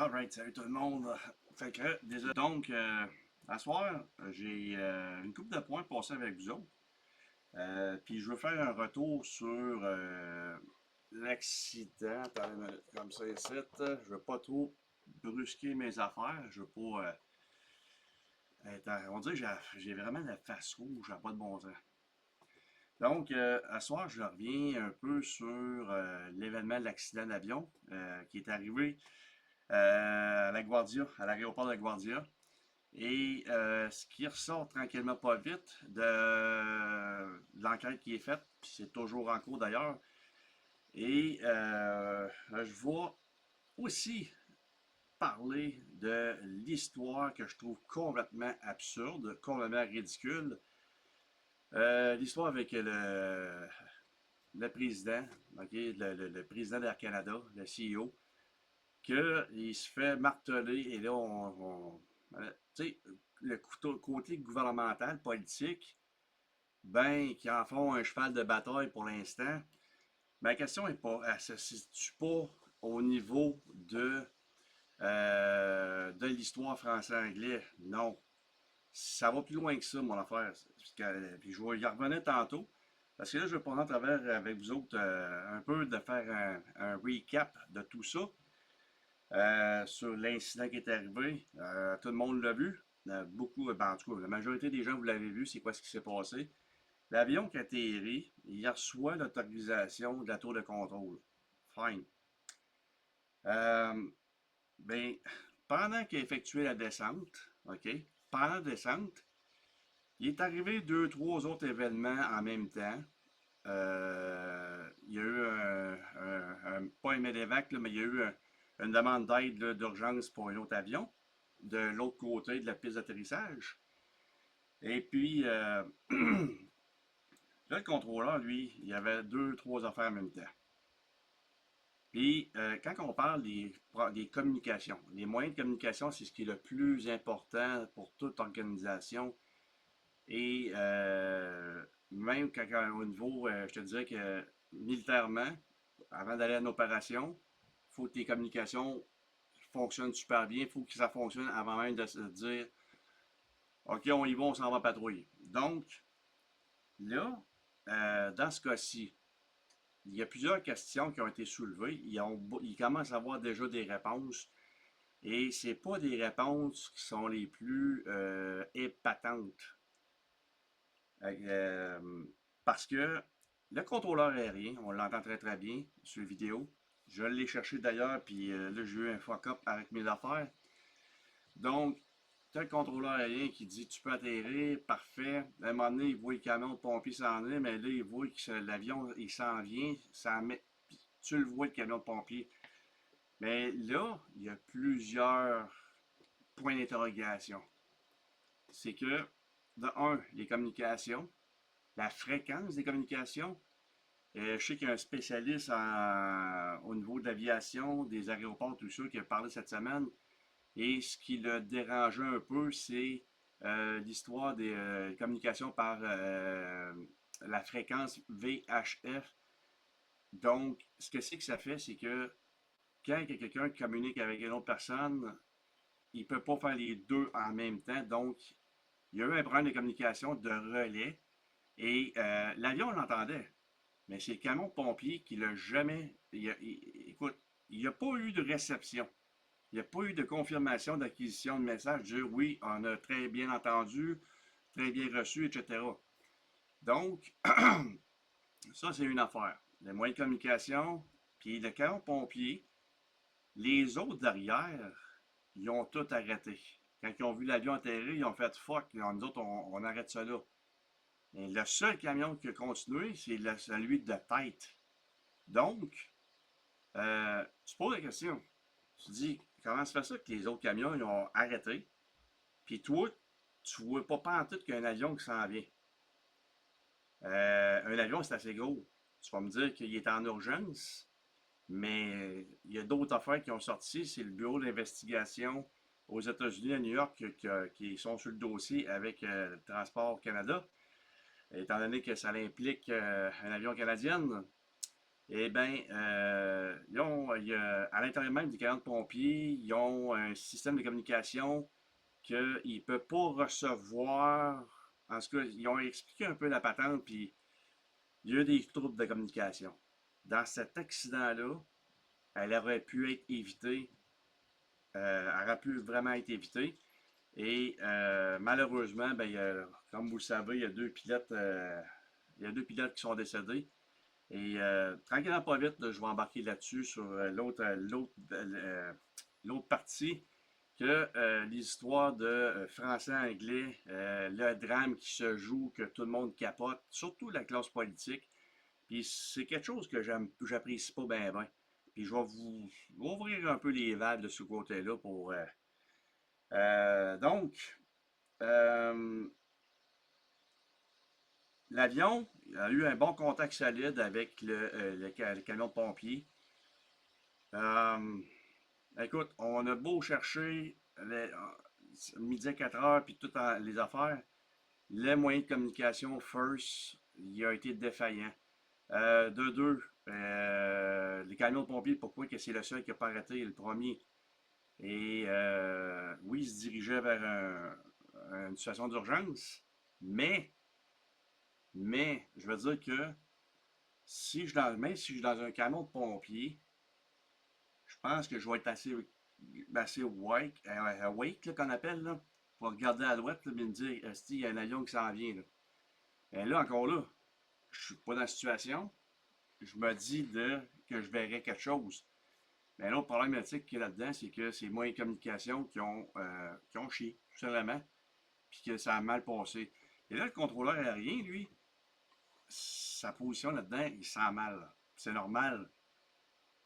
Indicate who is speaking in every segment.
Speaker 1: Alright, salut tout le monde. Fait que, désolé. Donc, à soir, j'ai une couple de points passés avec vous autres. Puis je veux faire un retour sur l'accident. Attendez une minute, comme ça ici. Je veux pas trop brusquer mes affaires. Je veux pas on dirait que j'ai vraiment la face rouge, j'ai pas de bon sens. Donc, à soir, je reviens un peu sur l'événement de l'accident d'avion qui est arrivé à la Guardia, à l'aéroport de la Guardia. Et ce qui ressort tranquillement pas vite de l'enquête qui est faite, puis c'est toujours en cours d'ailleurs. Et je vais aussi parler de l'histoire que je trouve complètement absurde, complètement ridicule. L'histoire avec le président, okay, le président d'Air Canada, le CEO, qu'il se fait marteler et là, tu sais, le côté gouvernemental, politique, ben, qui en font un cheval de bataille pour l'instant. Ben, la question est pas, elle se situe pas au niveau de l'histoire français-anglais. Non. Ça va plus loin que ça, mon affaire. Puis je vais y revenir tantôt. Parce que là, je vais prendre à travers avec vous autres un peu de faire un recap de tout ça. Sur l'incident qui est arrivé. Tout le monde l'a vu. Beaucoup, ben, en tout cas, la majorité des gens, vous l'avez vu, c'est quoi ce qui s'est passé. L'avion qui atterrit, il reçoit l'autorisation de la tour de contrôle. Fine. Euh, ben, pendant qu'il a effectué la descente, OK, pendant la descente, il est arrivé deux, trois autres événements en même temps. Il y a eu pas un medevac, mais il y a eu une demande d'aide d'urgence pour un autre avion de l'autre côté de la piste d'atterrissage. Et puis, là, le contrôleur, lui, il y avait deux, trois affaires en même temps. Puis, quand on parle des communications, les moyens de communication, c'est ce qui est le plus important pour toute organisation. Et même au niveau, je te dirais que militairement, avant d'aller à une opération, il faut que tes communications fonctionnent super bien. Il faut que ça fonctionne avant même de se dire OK, on y va, on s'en va patrouiller. Donc, là, dans ce cas-ci, il y a plusieurs questions qui ont été soulevées. Ils commencent à avoir déjà des réponses. Et c'est pas des réponses qui sont les plus épatantes. Euh, Parce que le contrôleur aérien, on l'entend très très bien sur la vidéo. Je l'ai cherché d'ailleurs, puis là j'ai eu un fuck-up avec mes affaires. Donc, tu as le contrôleur aérien qui dit tu peux atterrir, parfait. À un moment donné, il voit le camion de pompier s'en aller, mais là, il voit que l'avion il s'en vient, ça met, tu le vois le camion de pompier. Mais là, il y a plusieurs points d'interrogation. C'est que, de un, les communications, la fréquence des communications. Je sais qu'il y a un spécialiste au niveau de l'aviation, des aéroports, tout ça, qui a parlé cette semaine. Et ce qui le dérangeait un peu, c'est l'histoire des communications par la fréquence VHF. Donc, ce que c'est que ça fait, c'est que quand il y a quelqu'un qui communique avec une autre personne, il ne peut pas faire les deux en même temps. Donc, il y a eu un problème de communication de relais. Et l'avion, on l'entendait. Mais c'est le camion de pompier qui l'a jamais. Écoute, il n'y a pas eu de réception. Il n'y a pas eu de confirmation d'acquisition de message. Dire oui, on a très bien entendu, très bien reçu, etc. Donc, ça, c'est une affaire. Les moyens de communication, puis le camion de pompier, les autres derrière, ils ont tout arrêté. Quand ils ont vu l'avion atterrir, ils ont fait fuck, nous autres, on arrête ça là. Et le seul camion qui a continué, c'est celui de tête. Donc, tu poses la question. Tu te dis, comment se fait ça que les autres camions ils ont arrêté, puis toi, tu vois pas pantoute qu'il y a un avion qui s'en vient. Un avion, c'est assez gros. Tu vas me dire qu'il est en urgence, mais il y a d'autres affaires qui ont sorti. C'est le bureau d'investigation aux États-Unis, à New York, qui sont sur le dossier avec Transport Canada, étant donné que ça implique un avion canadien. eh bien, à l'intérieur même du camion de pompiers, ils ont un système de communication qu'ils ne peuvent pas recevoir. En tout cas, ils ont expliqué un peu la patente, puis il y a eu des troubles de communication. Dans cet accident-là, elle aurait pu être évitée, elle aurait pu vraiment être évitée. Et malheureusement, ben, comme vous le savez, il y a deux pilotes qui sont décédés. Et tranquillement pas vite, là, je vais embarquer là-dessus sur l'autre partie que les histoires de français-anglais, le drame qui se joue, que tout le monde capote, surtout la classe politique. Puis c'est quelque chose que j'apprécie pas bien, bien. Puis je vais vous ouvrir un peu les valves de ce côté-là pour. Donc, euh, l'avion a eu un bon contact solide avec le camion de pompiers. Euh, Écoute, on a beau chercher midi à 4 heures puis toutes les affaires, les moyens de communication first, il a été défaillant. De deux, les camions de pompiers, pourquoi que c'est le seul qui n'a pas arrêté le premier? Et oui, il se dirigeait vers une situation d'urgence, mais, je veux dire que même si je suis dans un camion de pompiers, je pense que je vais être assez awake là, qu'on appelle, là, pour regarder à droite, là, et me dire, il y a un avion qui s'en vient. Là. Et là, encore là, je suis pas dans la situation. Je me dis que je verrais quelque chose. Mais l'autre problématique qu'il y a là-dedans, c'est que c'est moyens de communication qui ont chié, tout simplement, puis que ça a mal passé. Et là, le contrôleur aérien, lui, sa position là-dedans, il sent mal. C'est normal.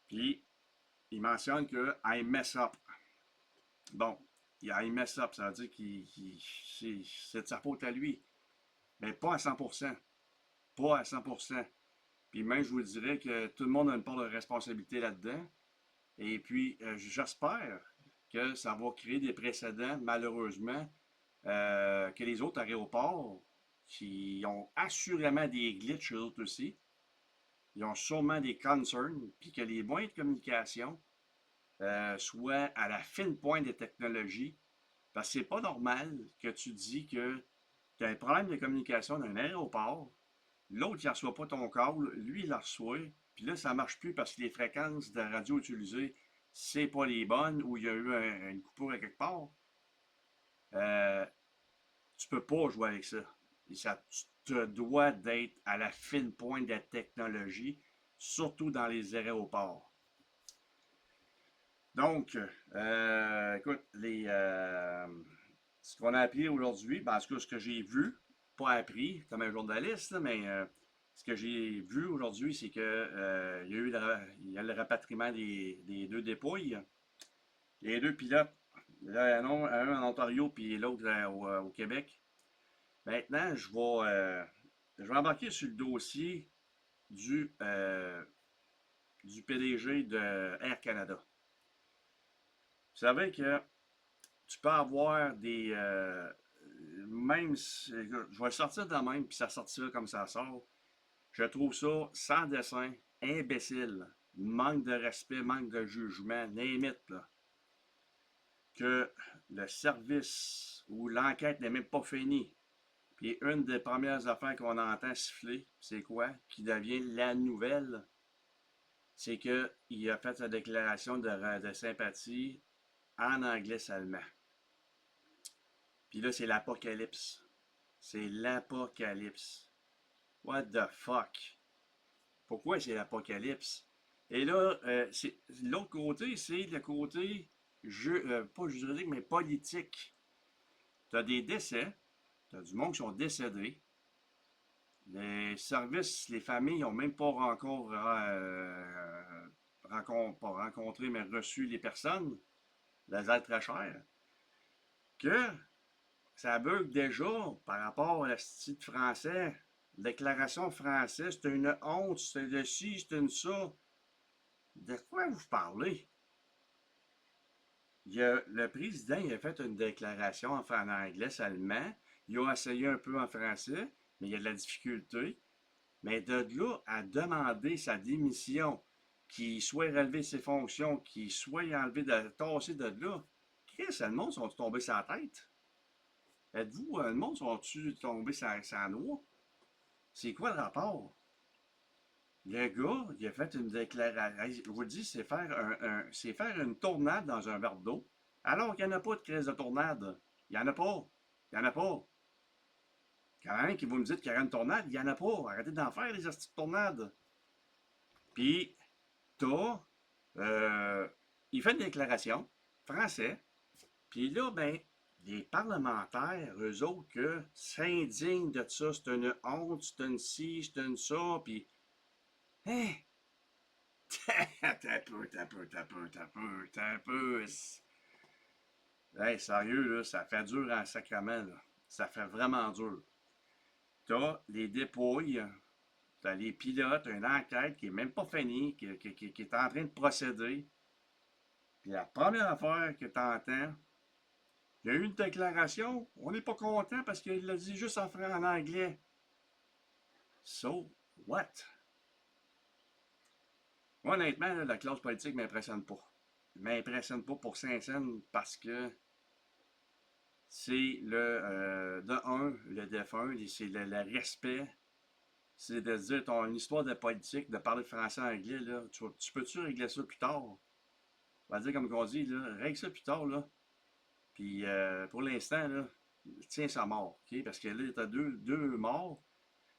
Speaker 1: Puis, il mentionne que I mess up. Bon, il mess up, ça veut dire c'est de sa faute à lui. Mais pas à 100%. Pas à 100%. Puis même, je vous dirais que tout le monde a une part de responsabilité là-dedans. Et puis, j'espère que ça va créer des précédents, malheureusement, que les autres aéroports, qui ont assurément des glitches chez eux aussi, ils ont sûrement des concerns, puis que les moyens de communication soient à la fine pointe des technologies, parce que c'est pas normal que tu dis que tu as un problème de communication dans un aéroport, l'autre il ne reçoit pas ton call, lui il la reçoit, puis là ça ne marche plus parce que les fréquences de radio utilisées, c'est pas les bonnes, ou il y a eu une coupure à quelque part. Euh, Tu peux pas jouer avec ça. Et ça te doit d'être à la fine pointe de la technologie, surtout dans les aéroports. Donc, écoute, ce qu'on a appris aujourd'hui, ben, en tout cas, ce que j'ai vu, pas appris comme un journaliste, là, mais ce que j'ai vu aujourd'hui, c'est que il y a le rapatriement des deux dépouilles. Les deux pilotes, là, un en Ontario puis l'autre au Québec. Maintenant, je vais embarquer sur le dossier du, euh, du PDG de Air Canada. Vous savez que tu peux avoir même si, je vais le sortir de même, puis ça sortira comme ça sort. Je trouve ça sans dessin, imbécile, manque de respect, manque de jugement, limite, là, que le service ou l'enquête n'est même pas finie. Puis une des premières affaires qu'on entend siffler, c'est quoi? Qui devient la nouvelle, c'est qu'il a fait sa déclaration de sympathie en anglais seulement. Puis là, c'est l'apocalypse. C'est l'apocalypse. What the fuck? Pourquoi c'est l'apocalypse? Et là, l'autre côté, c'est le côté, pas juridique, mais politique. Tu as des décès, tu as du monde qui sont décédés. Les services, les familles n'ont même pas encore pas rencontré, mais reçu les personnes, les aides très chères, que ça bug déjà par rapport à la style français. Déclaration française, c'est une honte, c'est de ci, c'est une ça. De quoi vous parlez? Le président il a fait une déclaration en anglais seulement. Il a essayé un peu en français, mais il y a de la difficulté. Mais de là à demander sa démission, qu'il soit relevé de ses fonctions, qu'il soit enlevé tassé de là, Chris, le monde sont tombés sur la tête? Êtes-vous, le monde sont-tu tombés sur la noix? C'est quoi le rapport? Le gars, il a fait une déclaration. Je vous le dis, c'est faire une tornade dans un verre d'eau, alors qu'il n'y en a pas de crise de tornade. Il n'y en a pas. Il n'y en a pas. Quand même qui vous me dites qu'il y aura une tornade, il n'y en a pas. Arrêtez d'en faire, les astuces de tornade. Puis, t'as. Il fait une déclaration, français. Puis là, ben, les parlementaires, eux autres, que s'indignent de ça. C'est une honte, c'est une ci, c'est une ça. Puis, hein? T'as peu, t'as peu, t'as peu, t'as peu, t'as peu. Hey, sérieux, là, ça fait dur en sacrament, là. Ça fait vraiment dur. T'as les dépouilles, t'as les pilotes, une enquête qui est même pas finie, qui est en train de procéder. Puis la première affaire que t'entends, il y a eu une déclaration, on n'est pas content parce qu'il l'a dit juste en anglais. So, what? Moi, honnêtement, là, la classe politique m'impressionne pas. M'impressionne pas pour Saint-Saëns parce que c'est de un, le défunt, c'est le respect. C'est de se dire ton histoire de politique, de parler français-anglais, là, tu peux-tu régler ça plus tard? On va dire comme on dit, là, règle ça plus tard, là. Puis pour l'instant, là, tiens ça mort, OK? Parce que là, t'as deux morts.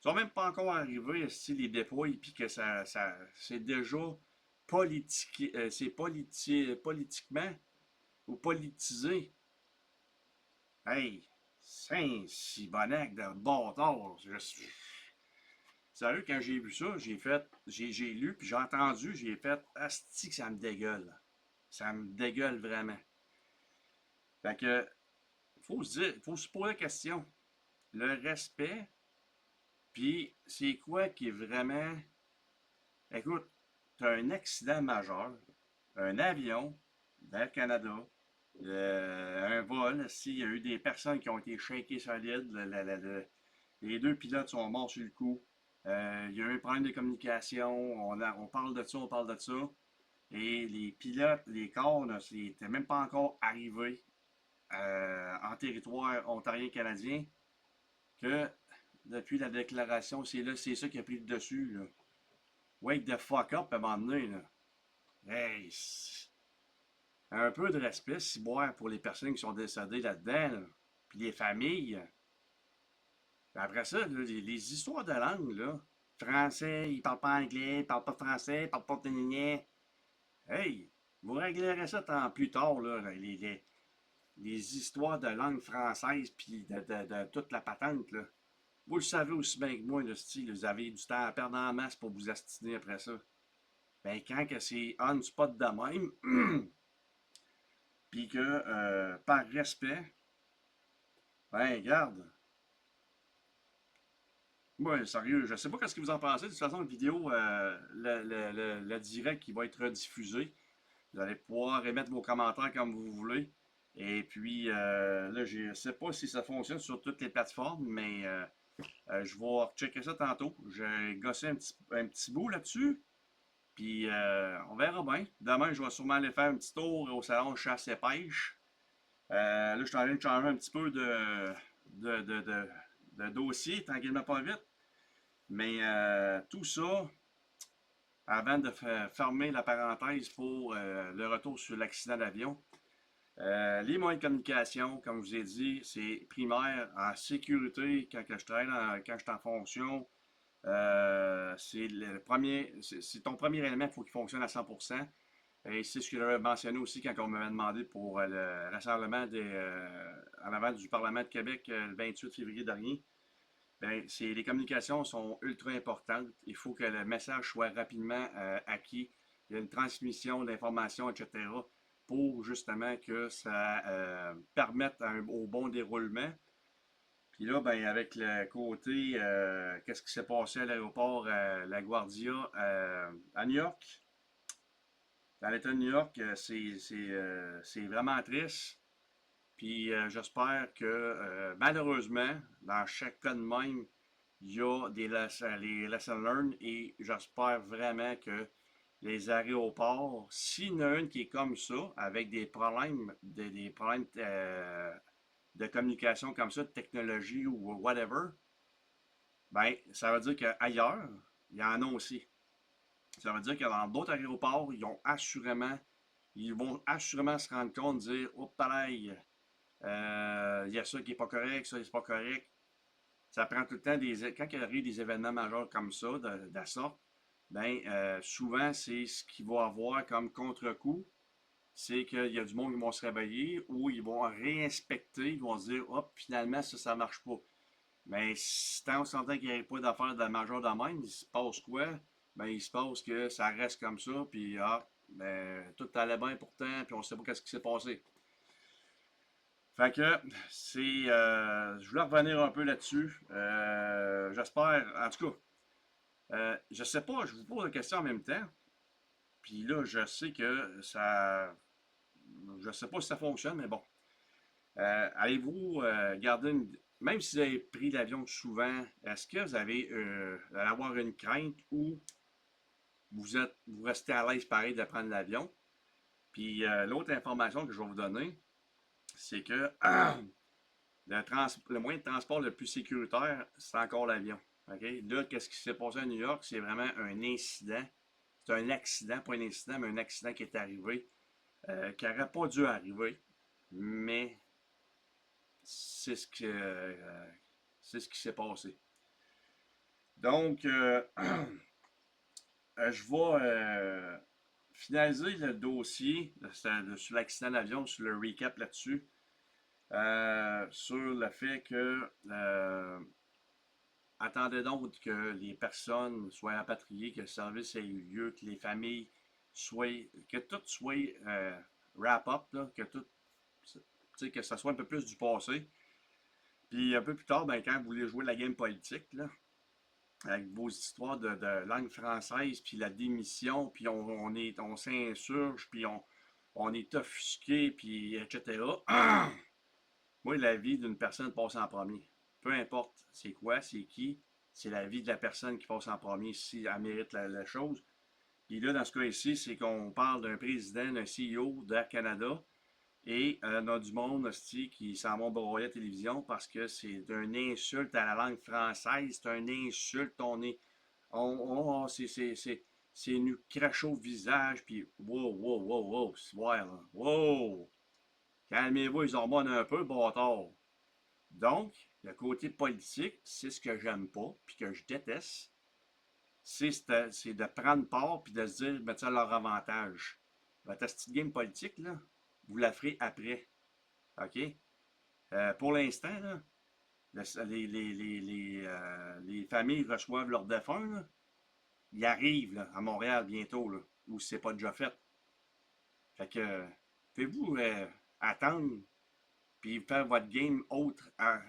Speaker 1: Ils sont même pas encore arrivés, si les dépouilles, puis que c'est déjà politique, c'est politiquement ou politisé. Hey, Saint-Cibonac de bâtard. Sérieux, quand j'ai vu ça, j'ai lu, puis j'ai entendu, j'ai fait, asti que ça me dégueule. Ça me dégueule vraiment. Fait que, faut se poser la question. Le respect, puis c'est quoi qui est vraiment. Écoute, t'as un accident majeur, un avion d'Air Canada, un vol, s'il y a eu des personnes qui ont été shakées solides, les deux pilotes sont morts sur le coup. Il y a eu un problème de communication, on parle de ça, on parle de ça. Et les pilotes, les corps, n'étaient même pas encore arrivés en territoire ontarien-canadien que depuis la déclaration, c'est ça qui a pris le dessus. Là. Wake the fuck up à un moment donné. Là. Hey, un peu de respect, si boire pour les personnes qui sont décédées là-dedans, là. Puis les familles. Puis après ça, là, les histoires de langue, là. Français, ils parlent pas anglais, ils parlent pas français, ils parlent pas ténigné. Hey, vous réglerez ça plus tard, là, les histoires de langue française puis de toute la patente, là. Vous le savez aussi bien que moi, le style, vous avez du temps à perdre en masse pour vous astiner après ça. Ben, quand que c'est on spot de même, puis que par respect, ben, garde. Moi, sérieux, je sais pas ce que vous en pensez. De toute façon, la vidéo, le direct qui va être diffusé, vous allez pouvoir émettre vos commentaires comme vous voulez. Et puis, là, je ne sais pas si ça fonctionne sur toutes les plateformes, mais je vais checker ça tantôt. J'ai gossé un petit bout là-dessus. Puis, on verra bien. Demain, je vais sûrement aller faire un petit tour au salon chasse et pêche. Là, je suis en train de changer un petit peu de, de, de, de dossier, tranquillement pas vite. Mais tout ça, avant de fermer la parenthèse pour le retour sur l'accident d'avion, les moyens de communication, comme je vous ai dit, c'est primaire en sécurité quand je travaille, quand je suis en fonction. C'est ton premier élément, il faut qu'il fonctionne à 100%. Et c'est ce que j'avais mentionné aussi quand on m'avait demandé pour le rassemblement en avant du Parlement de Québec le 28 février dernier. Ben, les communications sont ultra importantes. Il faut que le message soit rapidement acquis. Il y a une transmission d'informations, etc. pour justement que ça permette au bon déroulement. Puis là, ben, avec le côté, qu'est-ce qui s'est passé à l'aéroport LaGuardia à New York, dans l'État de New York, c'est vraiment triste. Puis j'espère que malheureusement, dans chaque cas de même, il y a les lessons learned et j'espère vraiment que les aéroports, s'il y en a une qui est comme ça, avec des problèmes de communication comme ça, de technologie ou whatever, ben, ça veut dire qu'ailleurs, il y en a aussi. Ça veut dire que dans d'autres aéroports, ils vont assurément se rendre compte, dire, oh pareil, il y a ça qui n'est pas correct, ça n'est pas correct. Ça prend tout le temps quand il arrive des événements majeurs comme ça, de la sorte, ben, souvent, c'est ce qu'il va avoir comme contre-coup, c'est qu'il y a du monde qui vont se réveiller ou ils vont réinspecter, ils vont se dire, hop, finalement, ça ne marche pas. Mais tant on s'entend qu'il n'y ait pas d'affaires de majeur de même, il se passe quoi? Ben, il se passe que ça reste comme ça, puis ben, tout allait bien pourtant, puis on ne sait pas ce qui s'est passé. Fait que, je voulais revenir un peu là-dessus. J'espère, en tout cas, je sais pas, je vous pose la question en même temps, puis là, je sais que je sais pas si ça fonctionne, mais bon. Allez-vous garder même si vous avez pris l'avion souvent, est-ce que allez avoir une crainte ou vous restez à l'aise pareil de prendre l'avion? Puis l'autre information que je vais vous donner, c'est que le moyen de transport le plus sécuritaire, c'est encore l'avion. OK? Là, qu'est-ce qui s'est passé à New York? C'est vraiment un incident. C'est un accident, pas un incident, mais un accident qui est arrivé, qui n'aurait pas dû arriver, mais c'est c'est ce qui s'est passé. Donc, je vais finaliser le dossier sur l'accident d'avion, sur le recap là-dessus, sur le fait que attendez donc que les personnes soient rapatriées, que le service ait eu lieu, que les familles que tout soit wrap-up, que tout, que ça soit un peu plus du passé. Puis un peu plus tard, ben, quand vous voulez jouer la game politique, là, avec vos histoires de langue française, puis la démission, puis on s'insurge, puis on est offusqué, puis etc. Moi, la vie d'une personne passe en premier. Peu importe c'est quoi, c'est qui, c'est la vie de la personne qui passe en premier si elle mérite la chose. Puis là, dans ce cas ici, c'est qu'on parle d'un président, d'un CEO d'Air Canada, et on a du monde hostie, qui s'en vont broyer à la télévision parce que c'est une insulte à la langue française, c'est une insulte, c'est nous cracher au visage, puis wow, wow, wow, wow, c'est voir, là. Wow! Calmez-vous, ils hormones un peu, bâtard. Donc, le côté politique, c'est ce que j'aime pas, puis que je déteste, c'est de prendre part, puis de se dire, mettre ça à leur avantage. Votre petite game politique, là, vous la ferez après. OK? Pour l'instant, là, les familles reçoivent leurs défunts. Là. Ils arrivent là, à Montréal bientôt, là, où c'est pas déjà fait. Fait que, pouvez-vous attendre, puis faire votre game autre à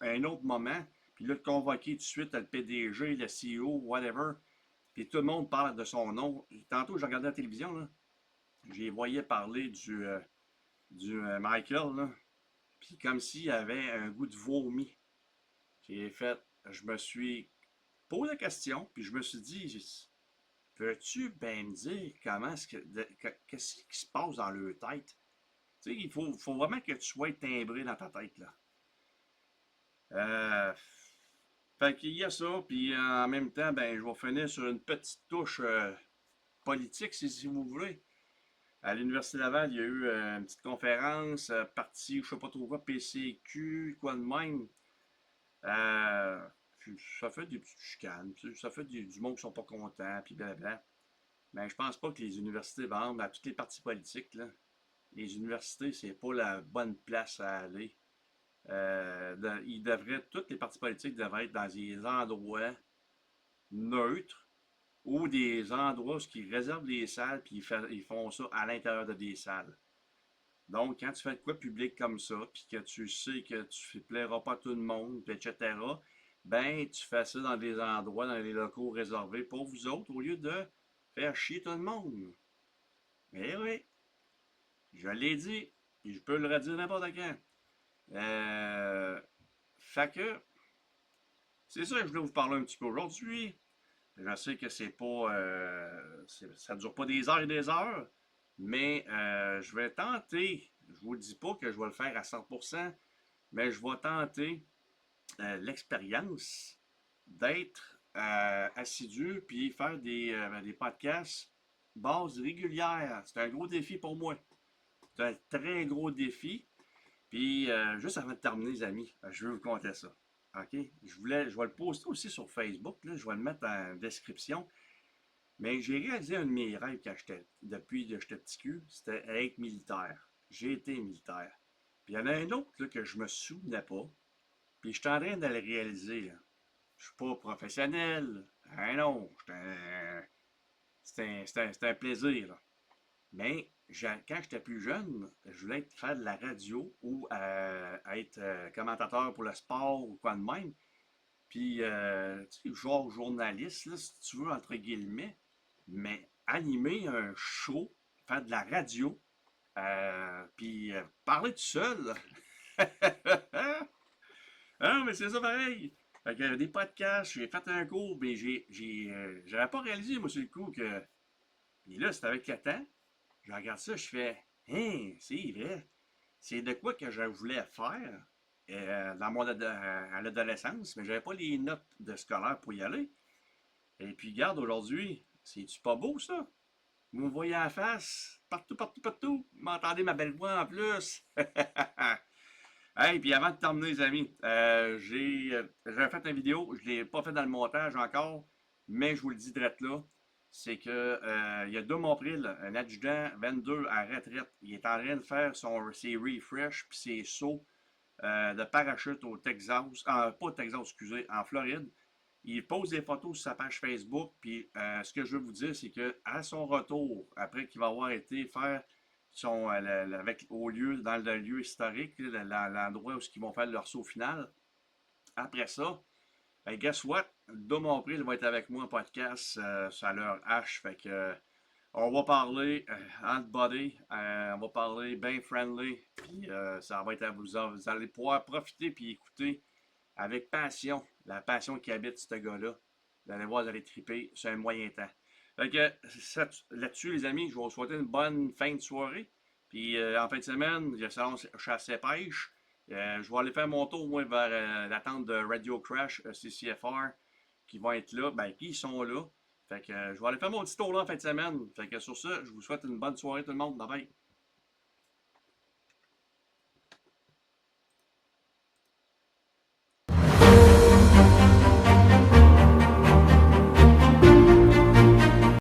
Speaker 1: un autre moment, puis là, convoquer tout de suite le PDG, le CEO, whatever, puis tout le monde parle de son nom. Tantôt, je regardais la télévision, là, j'ai voyais parler du Michael, là, puis comme s'il avait un goût de vomi. J'ai fait, je me suis posé la question, puis je me suis dit, peux-tu bien me dire qu'est-ce qui se passe dans leur tête? Tu sais, faut vraiment que tu sois timbré dans ta tête, là. Euh, fait qu'il y a ça, puis en même temps, ben, je vais finir sur une petite touche politique, si vous voulez. À l'Université Laval, il y a eu une petite conférence, partie, je sais pas trop quoi, PCQ, quoi de même. Euh, Ça fait des petites chicanes, ça fait du monde qui sont pas contents, puis blablabla. Mais je pense pas que les universités vendent à toutes les partis politiques, là. Les universités, c'est pas la bonne place à aller. Toutes les partis politiques devraient être dans des endroits neutres ou des endroits où ils réservent des salles puis ils font ça à l'intérieur de des salles. Donc, quand tu fais de quoi public comme ça, puis que tu sais que tu ne plairas pas à tout le monde, etc., ben, tu fais ça dans des endroits, dans les locaux réservés pour vous autres, au lieu de faire chier tout le monde. Mais oui, je l'ai dit, et je peux le redire n'importe quand. Fait que, c'est ça que je voulais vous parler un petit peu aujourd'hui. Je sais que c'est pas, ça dure pas des heures et des heures, mais je vais tenter. Je vous dis pas que je vais le faire à 100%, mais je vais tenter l'expérience d'être assidu puis faire des podcasts base régulière. C'est un gros défi pour moi. C'est un très gros défi. Puis, juste avant de terminer, les amis, je vais vous conter ça. OK? Je vais le poster aussi sur Facebook. Là, je vais le mettre en description. Mais j'ai réalisé un de mes rêves depuis que j'étais petit cul, c'était être militaire. J'ai été militaire. Puis il y en a un autre là, que je me souvenais pas. Puis je suis en train de le réaliser. Là. Je suis pas professionnel. Ah non, c'est un plaisir. Là. Mais quand j'étais plus jeune, je voulais faire de la radio ou être commentateur pour le sport ou quoi de même. Puis, tu sais, genre journaliste, là, si tu veux, entre guillemets, mais animer un show, faire de la radio, puis parler tout seul. Ah non, mais c'est ça pareil. Fait que des podcasts, j'ai fait un cours, mais j'avais pas réalisé, moi, sur le coup, que. Puis là, c'était avec le temps. Je regarde ça, je fais, hein, c'est vrai. C'est de quoi que je voulais faire dans à l'adolescence, mais j'avais pas les notes de scolaire pour y aller. Et puis, regarde, aujourd'hui, c'est-tu pas beau, ça? Vous me voyez en face, partout, partout, partout. Vous m'entendez ma belle voix en plus. Hey, puis avant de terminer, les amis, j'avais fait une vidéo, je ne l'ai pas fait dans le montage encore, mais je vous le dis direct là, c'est que il y a Montpril, un adjudant 22 à retraite, il est en train de faire ses refresh puis ses sauts de parachute au Texas, pas au Texas, excusez, en Floride. Il pose des photos sur sa page Facebook, puis ce que je veux vous dire, c'est que à son retour, après qu'il va avoir été faire dans le lieu historique, l'endroit où ils vont faire leur saut final. Après ça, ben, guess what? Domompril va être avec moi en podcast sur leur H. Fait que on va parler entre body, on va parler bien friendly, puis ça va être vous allez pouvoir profiter puis écouter avec passion, la passion qui habite ce gars-là. Vous allez voir, vous allez triper sur un moyen temps. Fait que là-dessus, les amis, je vais vous souhaiter une bonne fin de soirée. Puis en fin de semaine, il y a salon chasse et pêche. Je vais aller faire mon tour moi, vers la tente de Radio Crash CCFR qui vont être là. Ben, qui sont là. Fait que je vais aller faire mon petit tour là en fin de semaine. Fait que sur ça, je vous souhaite une bonne soirée tout le monde. Bye bye.